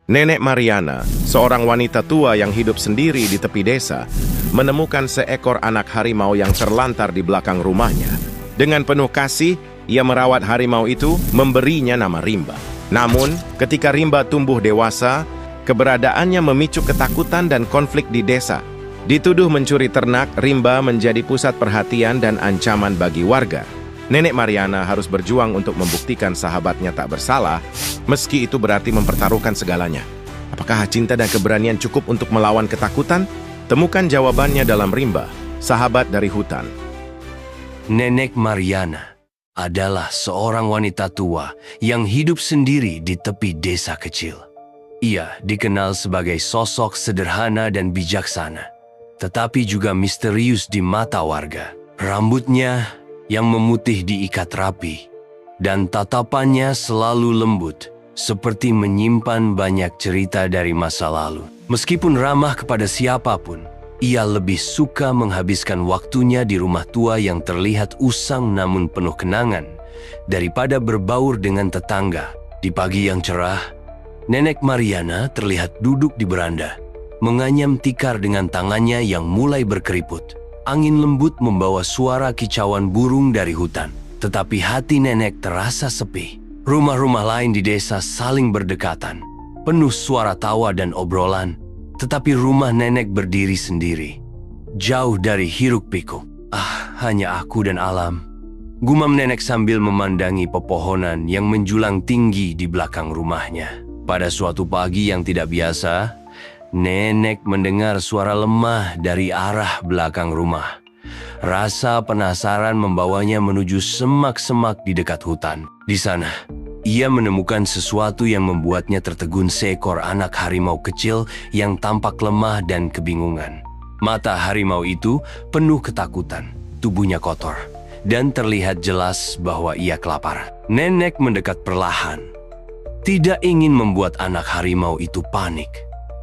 Nenek Mariana, seorang wanita tua yang hidup sendiri di tepi desa, menemukan seekor anak harimau yang terlantar di belakang rumahnya. Dengan penuh kasih, ia merawat harimau itu, memberinya nama Rimba. Namun, ketika Rimba tumbuh dewasa, keberadaannya memicu ketakutan dan konflik di desa. Dituduh mencuri ternak, Rimba menjadi pusat perhatian dan ancaman bagi warga. Nenek Mariana harus berjuang untuk membuktikan sahabatnya tak bersalah, meski itu berarti mempertaruhkan segalanya. Apakah cinta dan keberanian cukup untuk melawan ketakutan? Temukan jawabannya dalam Rimba, Sahabat dari Hutan. Nenek Mariana adalah seorang wanita tua yang hidup sendiri di tepi desa kecil. Ia dikenal sebagai sosok sederhana dan bijaksana, tetapi juga misterius di mata warga. Rambutnya yang memutih diikat rapi, dan tatapannya selalu lembut, seperti menyimpan banyak cerita dari masa lalu. Meskipun ramah kepada siapapun, ia lebih suka menghabiskan waktunya di rumah tua yang terlihat usang namun penuh kenangan, daripada berbaur dengan tetangga. Di pagi yang cerah, Nenek Mariana terlihat duduk di beranda, menganyam tikar dengan tangannya yang mulai berkeriput. Angin lembut membawa suara kicauan burung dari hutan, tetapi hati nenek terasa sepi. Rumah-rumah lain di desa saling berdekatan, penuh suara tawa dan obrolan, tetapi rumah nenek berdiri sendiri, jauh dari hiruk-pikuk. Hanya aku dan alam, gumam nenek sambil memandangi pepohonan yang menjulang tinggi di belakang rumahnya. Pada suatu pagi yang tidak biasa, nenek mendengar suara lemah dari arah belakang rumah. Rasa penasaran membawanya menuju semak-semak di dekat hutan. Di sana, ia menemukan sesuatu yang membuatnya tertegun, seekor anak harimau kecil yang tampak lemah dan kebingungan. Mata harimau itu penuh ketakutan, tubuhnya kotor, dan terlihat jelas bahwa ia kelaparan. Nenek mendekat perlahan, tidak ingin membuat anak harimau itu panik.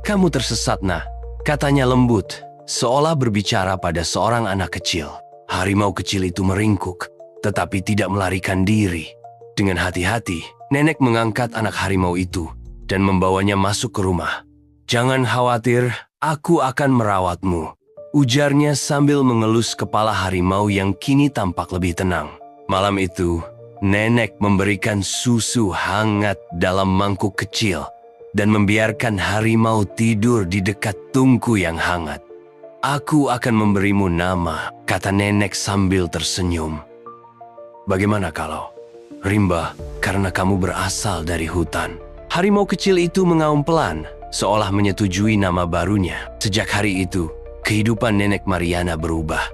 "Kamu tersesat, Nah," katanya lembut, seolah berbicara pada seorang anak kecil. Harimau kecil itu meringkuk, tetapi tidak melarikan diri. Dengan hati-hati, nenek mengangkat anak harimau itu dan membawanya masuk ke rumah. "Jangan khawatir, aku akan merawatmu," ujarnya sambil mengelus kepala harimau yang kini tampak lebih tenang. Malam itu, nenek memberikan susu hangat dalam mangkuk kecil dan membiarkan harimau tidur di dekat tungku yang hangat. "Aku akan memberimu nama," kata nenek sambil tersenyum. "Bagaimana kalau Rimba, karena kamu berasal dari hutan." Harimau kecil itu mengaum pelan, seolah menyetujui nama barunya. Sejak hari itu, kehidupan nenek Mariana berubah.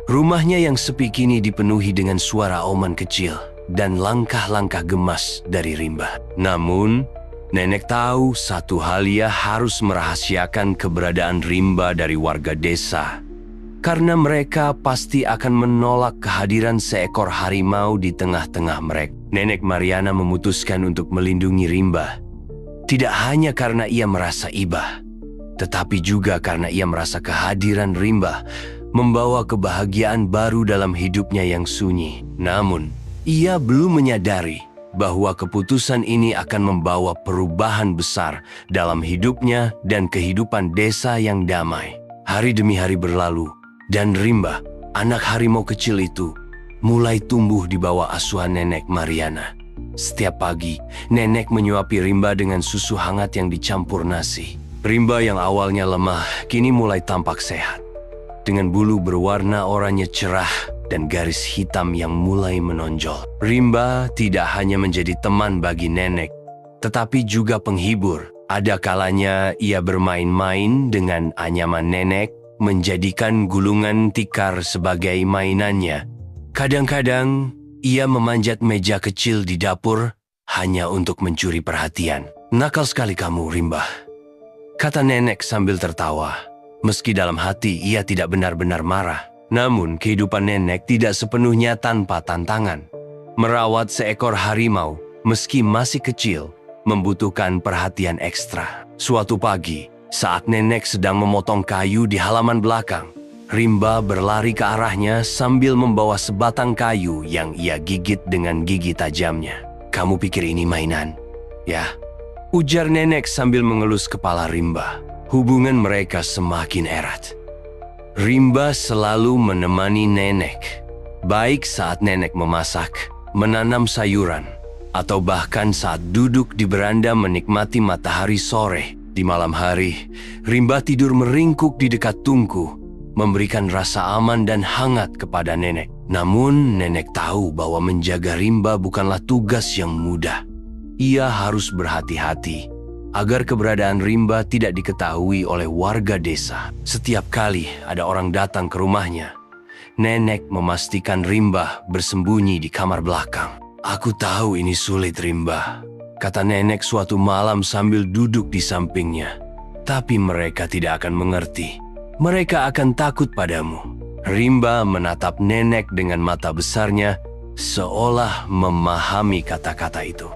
Rumahnya yang sepi kini dipenuhi dengan suara auman kecil dan langkah-langkah gemas dari Rimba. Namun, nenek tahu satu hal, ia harus merahasiakan keberadaan Rimba dari warga desa, karena mereka pasti akan menolak kehadiran seekor harimau di tengah-tengah mereka. Nenek Mariana memutuskan untuk melindungi Rimba, tidak hanya karena ia merasa iba, tetapi juga karena ia merasa kehadiran Rimba membawa kebahagiaan baru dalam hidupnya yang sunyi. Namun, ia belum menyadari bahwa keputusan ini akan membawa perubahan besar dalam hidupnya dan kehidupan desa yang damai. Hari demi hari berlalu, dan Rimba, anak harimau kecil itu, mulai tumbuh di bawah asuhan nenek Mariana. Setiap pagi, nenek menyuapi Rimba dengan susu hangat yang dicampur nasi. Rimba yang awalnya lemah, kini mulai tampak sehat, dengan bulu berwarna oranye cerah dan garis hitam yang mulai menonjol. Rimba tidak hanya menjadi teman bagi nenek, tetapi juga penghibur. Ada kalanya ia bermain-main dengan anyaman nenek, menjadikan gulungan tikar sebagai mainannya. Kadang-kadang, ia memanjat meja kecil di dapur hanya untuk mencuri perhatian. "Nakal sekali kamu, Rimba," kata nenek sambil tertawa. Meski dalam hati ia tidak benar-benar marah. Namun, kehidupan nenek tidak sepenuhnya tanpa tantangan. Merawat seekor harimau, meski masih kecil, membutuhkan perhatian ekstra. Suatu pagi, saat nenek sedang memotong kayu di halaman belakang, Rimba berlari ke arahnya sambil membawa sebatang kayu yang ia gigit dengan gigi tajamnya. "Kamu pikir ini mainan? Ya, ujar nenek sambil mengelus kepala Rimba. Hubungan mereka semakin erat. Rimba selalu menemani nenek, baik saat nenek memasak, menanam sayuran, atau bahkan saat duduk di beranda menikmati matahari sore. Di malam hari, Rimba tidur meringkuk di dekat tungku, memberikan rasa aman dan hangat kepada nenek. Namun, nenek tahu bahwa menjaga Rimba bukanlah tugas yang mudah. Ia harus berhati-hati agar keberadaan Rimba tidak diketahui oleh warga desa. Setiap kali ada orang datang ke rumahnya, nenek memastikan Rimba bersembunyi di kamar belakang. "Aku tahu ini sulit, Rimba," kata nenek suatu malam sambil duduk di sampingnya. "Tapi mereka tidak akan mengerti. Mereka akan takut padamu." Rimba menatap nenek dengan mata besarnya, seolah memahami kata-kata itu.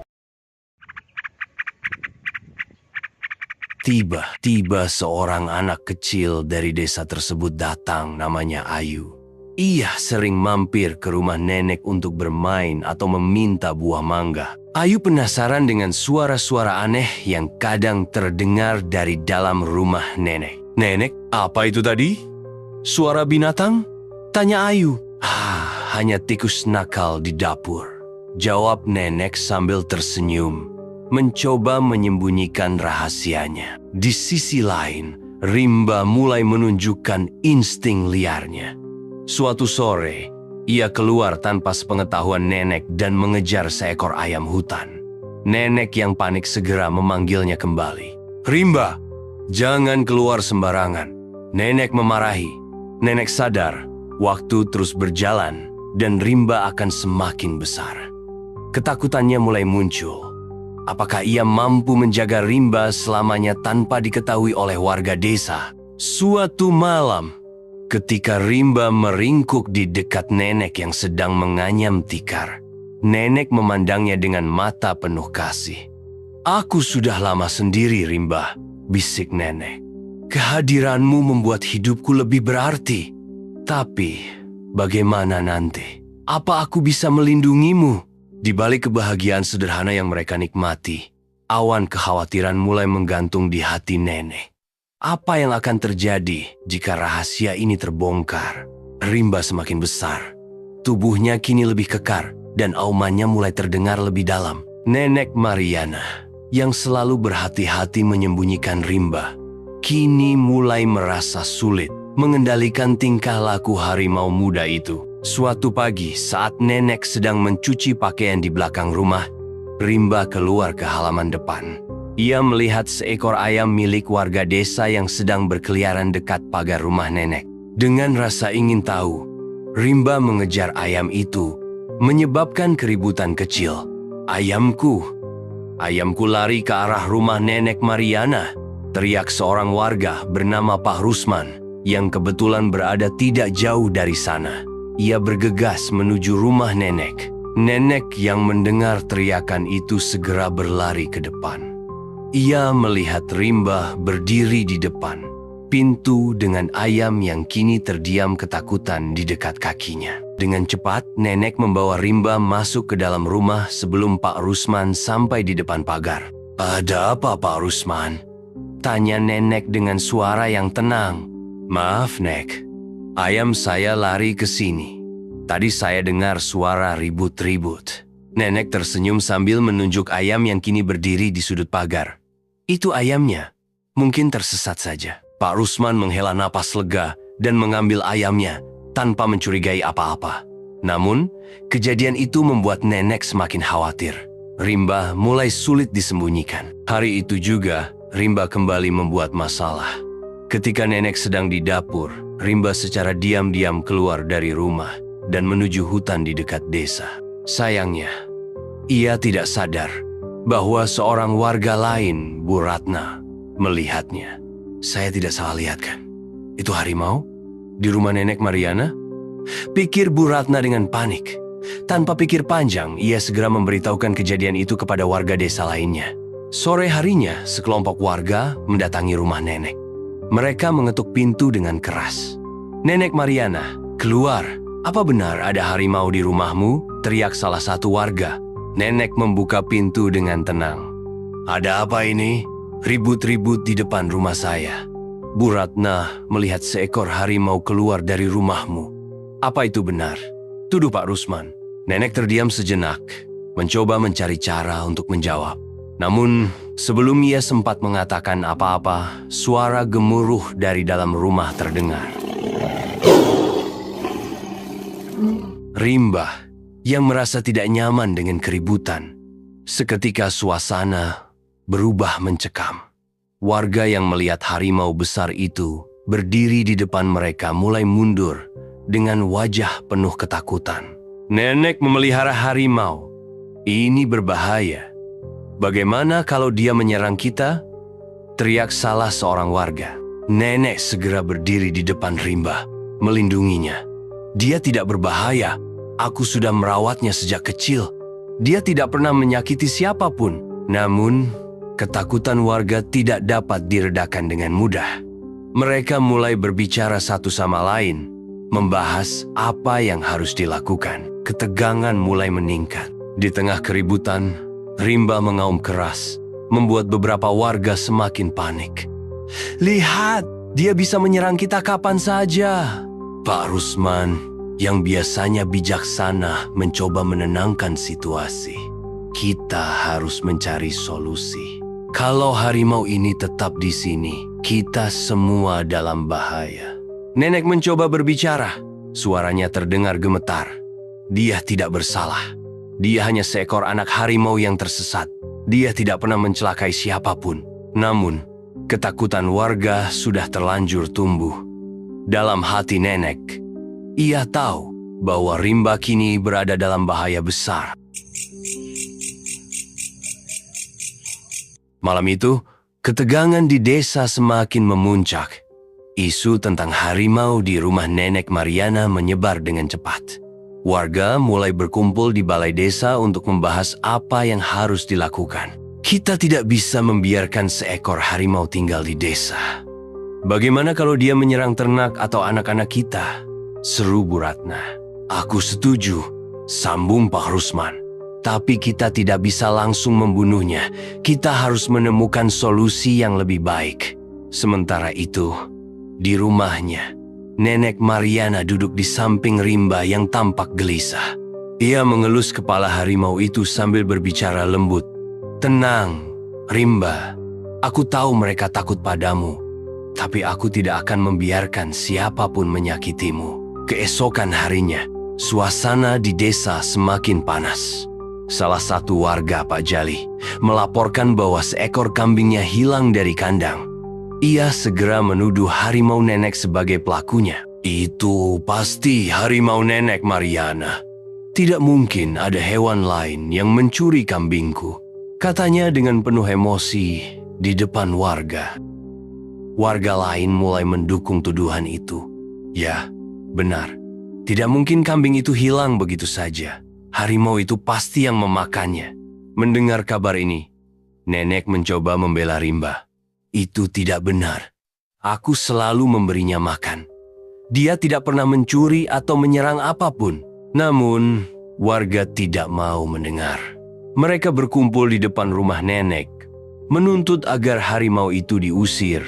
Tiba-tiba seorang anak kecil dari desa tersebut datang, namanya Ayu. Ia sering mampir ke rumah nenek untuk bermain atau meminta buah mangga. Ayu penasaran dengan suara-suara aneh yang kadang terdengar dari dalam rumah nenek. "Nenek, apa itu tadi? Suara binatang?" tanya Ayu. Hanya tikus nakal di dapur," jawab nenek sambil tersenyum, mencoba menyembunyikan rahasianya. Di sisi lain, Rimba mulai menunjukkan insting liarnya. Suatu sore, ia keluar tanpa sepengetahuan nenek dan mengejar seekor ayam hutan. Nenek yang panik segera memanggilnya kembali. "Rimba, jangan keluar sembarangan," nenek memarahi. Nenek sadar, waktu terus berjalan dan Rimba akan semakin besar. Ketakutannya mulai muncul. Apakah ia mampu menjaga Rimba selamanya tanpa diketahui oleh warga desa? Suatu malam, ketika Rimba meringkuk di dekat nenek yang sedang menganyam tikar, nenek memandangnya dengan mata penuh kasih. "Aku sudah lama sendiri, Rimba," bisik nenek. "Kehadiranmu membuat hidupku lebih berarti. Tapi, bagaimana nanti? Apa aku bisa melindungimu?" Di balik kebahagiaan sederhana yang mereka nikmati, awan kekhawatiran mulai menggantung di hati nenek. Apa yang akan terjadi jika rahasia ini terbongkar? Rimba semakin besar. Tubuhnya kini lebih kekar dan aumannya mulai terdengar lebih dalam. Nenek Mariana, yang selalu berhati-hati menyembunyikan Rimba, kini mulai merasa sulit mengendalikan tingkah laku harimau muda itu. Suatu pagi saat nenek sedang mencuci pakaian di belakang rumah, Rimba keluar ke halaman depan. Ia melihat seekor ayam milik warga desa yang sedang berkeliaran dekat pagar rumah nenek. Dengan rasa ingin tahu, Rimba mengejar ayam itu, menyebabkan keributan kecil. Ayamku lari ke arah rumah nenek Mariana," teriak seorang warga bernama Pak Rusman, yang kebetulan berada tidak jauh dari sana. Ia bergegas menuju rumah nenek. Nenek yang mendengar teriakan itu segera berlari ke depan. Ia melihat Rimba berdiri di depan pintu dengan ayam yang kini terdiam ketakutan di dekat kakinya. Dengan cepat, nenek membawa Rimba masuk ke dalam rumah sebelum Pak Rusman sampai di depan pagar. "Ada apa, Pak Rusman?" tanya nenek dengan suara yang tenang. "Maaf, Nek. Ayam saya lari ke sini. Tadi saya dengar suara ribut-ribut." Nenek tersenyum sambil menunjuk ayam yang kini berdiri di sudut pagar. "Itu ayamnya. Mungkin tersesat saja." Pak Rusman menghela napas lega dan mengambil ayamnya tanpa mencurigai apa-apa. Namun, kejadian itu membuat nenek semakin khawatir. Rimba mulai sulit disembunyikan. Hari itu juga, Rimba kembali membuat masalah. Ketika nenek sedang di dapur, Rimba secara diam-diam keluar dari rumah dan menuju hutan di dekat desa. Sayangnya, ia tidak sadar bahwa seorang warga lain, Bu Ratna, melihatnya. "Saya tidak salah lihat kan? Itu harimau? Di rumah nenek Mariana?" pikir Bu Ratna dengan panik. Tanpa pikir panjang, ia segera memberitahukan kejadian itu kepada warga desa lainnya. Sore harinya, sekelompok warga mendatangi rumah nenek. Mereka mengetuk pintu dengan keras. "Nenek Mariana, keluar. Apa benar ada harimau di rumahmu?" teriak salah satu warga. Nenek membuka pintu dengan tenang. Ada apa ini? Ribut-ribut di depan rumah saya. Bu Ratna melihat seekor harimau keluar dari rumahmu. Apa itu benar? Tuduh Pak Rusman. Nenek terdiam sejenak, mencoba mencari cara untuk menjawab. Namun, sebelum ia sempat mengatakan apa-apa, suara gemuruh dari dalam rumah terdengar. Rimba yang merasa tidak nyaman dengan keributan. Seketika suasana berubah mencekam. Warga yang melihat harimau besar itu berdiri di depan mereka mulai mundur dengan wajah penuh ketakutan. Nenek memelihara harimau. Ini berbahaya. Bagaimana kalau dia menyerang kita? Teriak salah seorang warga. Nenek segera berdiri di depan Rimba, melindunginya. Dia tidak berbahaya. Aku sudah merawatnya sejak kecil. Dia tidak pernah menyakiti siapapun. Namun, ketakutan warga tidak dapat diredakan dengan mudah. Mereka mulai berbicara satu sama lain, membahas apa yang harus dilakukan. Ketegangan mulai meningkat. Di tengah keributan, Rimba mengaum keras, membuat beberapa warga semakin panik. Lihat, dia bisa menyerang kita kapan saja. Pak Rusman, yang biasanya bijaksana, mencoba menenangkan situasi. Kita harus mencari solusi. Kalau harimau ini tetap di sini, kita semua dalam bahaya. Nenek mencoba berbicara. Suaranya terdengar gemetar. Dia tidak bersalah. Dia hanya seekor anak harimau yang tersesat. Dia tidak pernah mencelakai siapapun. Namun, ketakutan warga sudah terlanjur tumbuh. Dalam hati nenek, ia tahu bahwa Rimba kini berada dalam bahaya besar. Malam itu, ketegangan di desa semakin memuncak. Isu tentang harimau di rumah Nenek Mariana menyebar dengan cepat. Warga mulai berkumpul di balai desa untuk membahas apa yang harus dilakukan. Kita tidak bisa membiarkan seekor harimau tinggal di desa. Bagaimana kalau dia menyerang ternak atau anak-anak kita? Seru Bu Ratna. Aku setuju, sambung Pak Rusman. Tapi kita tidak bisa langsung membunuhnya. Kita harus menemukan solusi yang lebih baik. Sementara itu, di rumahnya, Nenek Mariana duduk di samping Rimba yang tampak gelisah. Ia mengelus kepala harimau itu sambil berbicara lembut. Tenang, Rimba. Aku tahu mereka takut padamu. Tapi aku tidak akan membiarkan siapapun menyakitimu. Keesokan harinya, suasana di desa semakin panas. Salah satu warga, Pak Jali, melaporkan bahwa seekor kambingnya hilang dari kandang. Ia segera menuduh harimau nenek sebagai pelakunya. Itu pasti harimau Nenek Mariana. Tidak mungkin ada hewan lain yang mencuri kambingku, katanya dengan penuh emosi di depan warga. Warga lain mulai mendukung tuduhan itu. Ya, benar. Tidak mungkin kambing itu hilang begitu saja. Harimau itu pasti yang memakannya. Mendengar kabar ini, Nenek mencoba membela Rimba. Itu tidak benar. Aku selalu memberinya makan. Dia tidak pernah mencuri atau menyerang apapun. Namun, warga tidak mau mendengar. Mereka berkumpul di depan rumah nenek, menuntut agar harimau itu diusir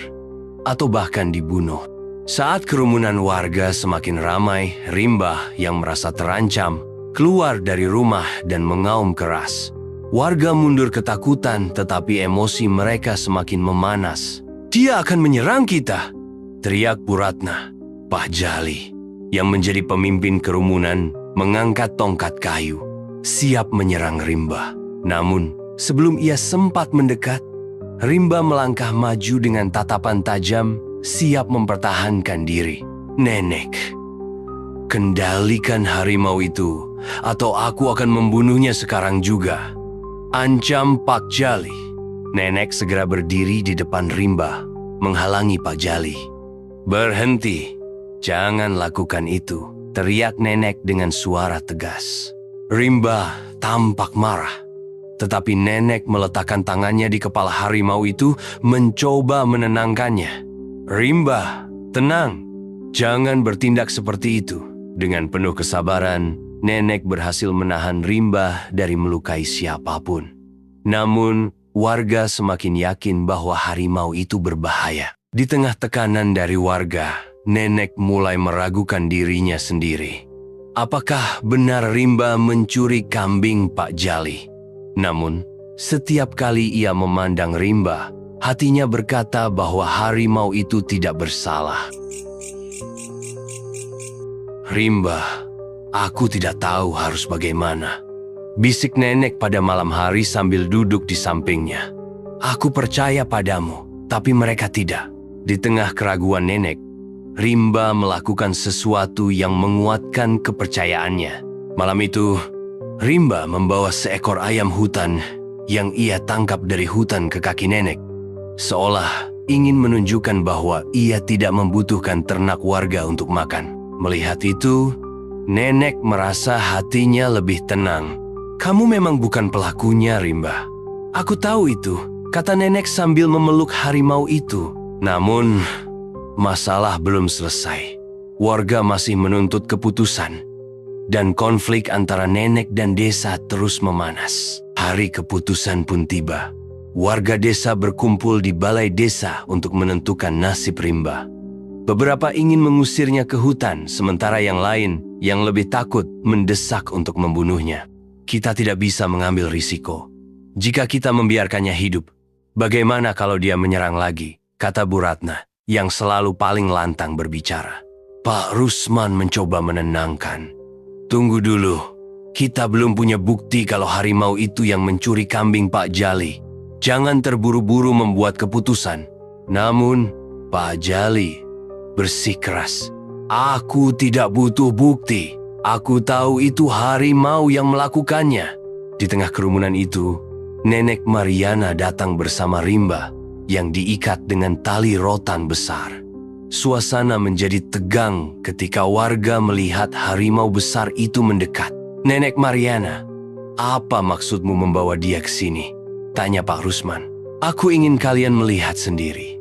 atau bahkan dibunuh. Saat kerumunan warga semakin ramai, Rimba yang merasa terancam keluar dari rumah dan mengaum keras. Warga mundur ketakutan, tetapi emosi mereka semakin memanas. Dia akan menyerang kita, teriak Bu Ratna. Pak Jali, yang menjadi pemimpin kerumunan, mengangkat tongkat kayu, siap menyerang Rimba. Namun, sebelum ia sempat mendekat, Rimba melangkah maju dengan tatapan tajam, siap mempertahankan diri. Nenek, kendalikan harimau itu, atau aku akan membunuhnya sekarang juga, ancam Pak Jali. Nenek segera berdiri di depan Rimba, menghalangi Pak Jali. Berhenti, jangan lakukan itu, teriak nenek dengan suara tegas. Rimba tampak marah, tetapi nenek meletakkan tangannya di kepala harimau itu, mencoba menenangkannya. Rimba, tenang, jangan bertindak seperti itu. Dengan penuh kesabaran, nenek berhasil menahan Rimba dari melukai siapapun. Namun, warga semakin yakin bahwa harimau itu berbahaya. Di tengah tekanan dari warga, Nenek mulai meragukan dirinya sendiri. Apakah benar Rimba mencuri kambing Pak Jali? Namun, setiap kali ia memandang Rimba, hatinya berkata bahwa harimau itu tidak bersalah. "Rimba, aku tidak tahu harus bagaimana," bisik Nenek pada malam hari sambil duduk di sampingnya. "Aku percaya padamu, tapi mereka tidak." Di tengah keraguan Nenek, Rimba melakukan sesuatu yang menguatkan kepercayaannya. Malam itu, Rimba membawa seekor ayam hutan yang ia tangkap dari hutan ke kaki Nenek, seolah ingin menunjukkan bahwa ia tidak membutuhkan ternak warga untuk makan. Melihat itu, Nenek merasa hatinya lebih tenang. "Kamu memang bukan pelakunya, Rimba. Aku tahu itu," kata Nenek sambil memeluk harimau itu. Namun, masalah belum selesai. Warga masih menuntut keputusan, dan konflik antara Nenek dan desa terus memanas. Hari keputusan pun tiba. Warga desa berkumpul di balai desa untuk menentukan nasib Rimba. Beberapa ingin mengusirnya ke hutan, sementara yang lain yang lebih takut mendesak untuk membunuhnya. "Kita tidak bisa mengambil risiko. Jika kita membiarkannya hidup, bagaimana kalau dia menyerang lagi?" kata Bu Ratna, yang selalu paling lantang berbicara. Pak Rusman mencoba menenangkan. "Tunggu dulu, kita belum punya bukti kalau harimau itu yang mencuri kambing Pak Jali. Jangan terburu-buru membuat keputusan." "Namun, Pak Jali," bersikeras, "aku tidak butuh bukti. Aku tahu itu harimau yang melakukannya." Di tengah kerumunan itu, Nenek Mariana datang bersama Rimba yang diikat dengan tali rotan besar. Suasana menjadi tegang ketika warga melihat harimau besar itu mendekat. "Nenek Mariana, apa maksudmu membawa dia ke sini?" tanya Pak Rusman. "Aku ingin kalian melihat sendiri."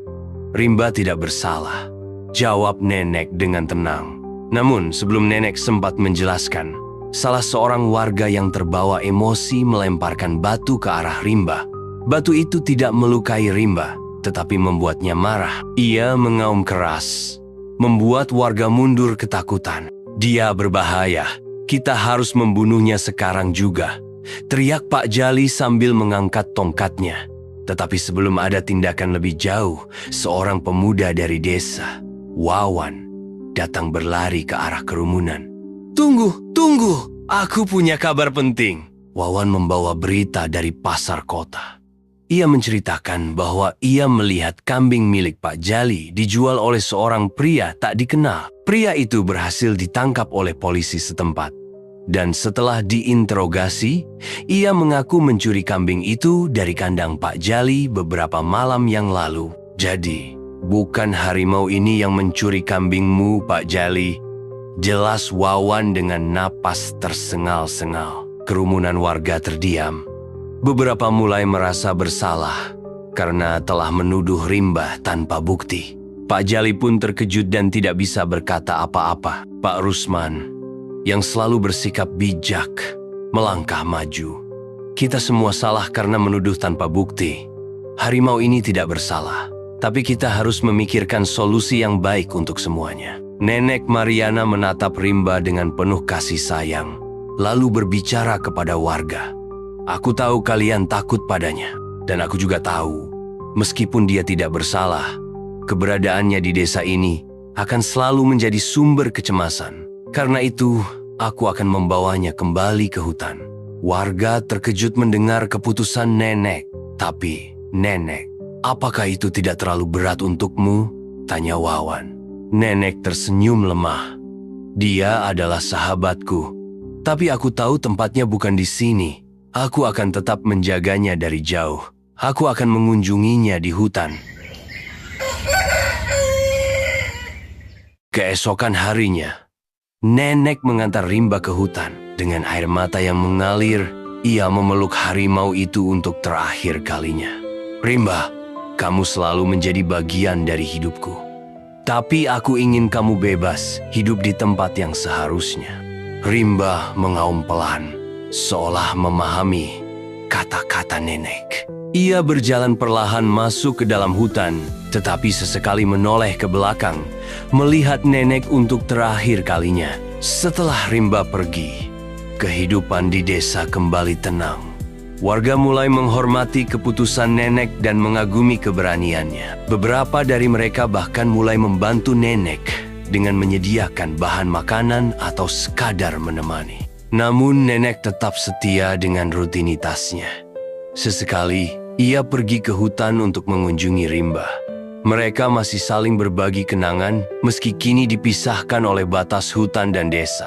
"Rimba tidak bersalah," jawab Nenek dengan tenang. Namun sebelum Nenek sempat menjelaskan, salah seorang warga yang terbawa emosi melemparkan batu ke arah Rimba. Batu itu tidak melukai Rimba, tetapi membuatnya marah. Ia mengaum keras, membuat warga mundur ketakutan. "Dia berbahaya. Kita harus membunuhnya sekarang juga," teriak Pak Jali sambil mengangkat tongkatnya. Tetapi sebelum ada tindakan lebih jauh, seorang pemuda dari desa, Wawan, datang berlari ke arah kerumunan. "Tunggu, tunggu, aku punya kabar penting." Wawan membawa berita dari pasar kota. Ia menceritakan bahwa ia melihat kambing milik Pak Jali dijual oleh seorang pria tak dikenal. Pria itu berhasil ditangkap oleh polisi setempat. Dan setelah diinterogasi, ia mengaku mencuri kambing itu dari kandang Pak Jali beberapa malam yang lalu. "Jadi, bukan harimau ini yang mencuri kambingmu, Pak Jali?" jelas Wawan dengan napas tersengal-sengal. Kerumunan warga terdiam. Beberapa mulai merasa bersalah karena telah menuduh Rimba tanpa bukti. Pak Jali pun terkejut dan tidak bisa berkata apa-apa. Pak Rusman, yang selalu bersikap bijak, melangkah maju. "Kita semua salah karena menuduh tanpa bukti. Harimau ini tidak bersalah, tapi kita harus memikirkan solusi yang baik untuk semuanya." Nenek Mariana menatap Rimba dengan penuh kasih sayang, lalu berbicara kepada warga. "Aku tahu kalian takut padanya, dan aku juga tahu, meskipun dia tidak bersalah, keberadaannya di desa ini akan selalu menjadi sumber kecemasan. Karena itu, aku akan membawanya kembali ke hutan." Warga terkejut mendengar keputusan Nenek. "Tapi, Nenek, apakah itu tidak terlalu berat untukmu?" tanya Wawan. Nenek tersenyum lemah. "Dia adalah sahabatku, tapi aku tahu tempatnya bukan di sini. Aku akan tetap menjaganya dari jauh. Aku akan mengunjunginya di hutan." Keesokan harinya, Nenek mengantar Rimba ke hutan. Dengan air mata yang mengalir, ia memeluk harimau itu untuk terakhir kalinya. "Rimba, kamu selalu menjadi bagian dari hidupku. Tapi aku ingin kamu bebas, hidup di tempat yang seharusnya." Rimba mengaum pelan, seolah memahami kata-kata Nenek. Ia berjalan perlahan masuk ke dalam hutan, tetapi sesekali menoleh ke belakang, melihat nenek untuk terakhir kalinya. Setelah Rimba pergi, kehidupan di desa kembali tenang. Warga mulai menghormati keputusan nenek dan mengagumi keberaniannya. Beberapa dari mereka bahkan mulai membantu nenek dengan menyediakan bahan makanan atau sekadar menemani. Namun nenek tetap setia dengan rutinitasnya. Sesekali, ia pergi ke hutan untuk mengunjungi Rimba. Mereka masih saling berbagi kenangan meski kini dipisahkan oleh batas hutan dan desa.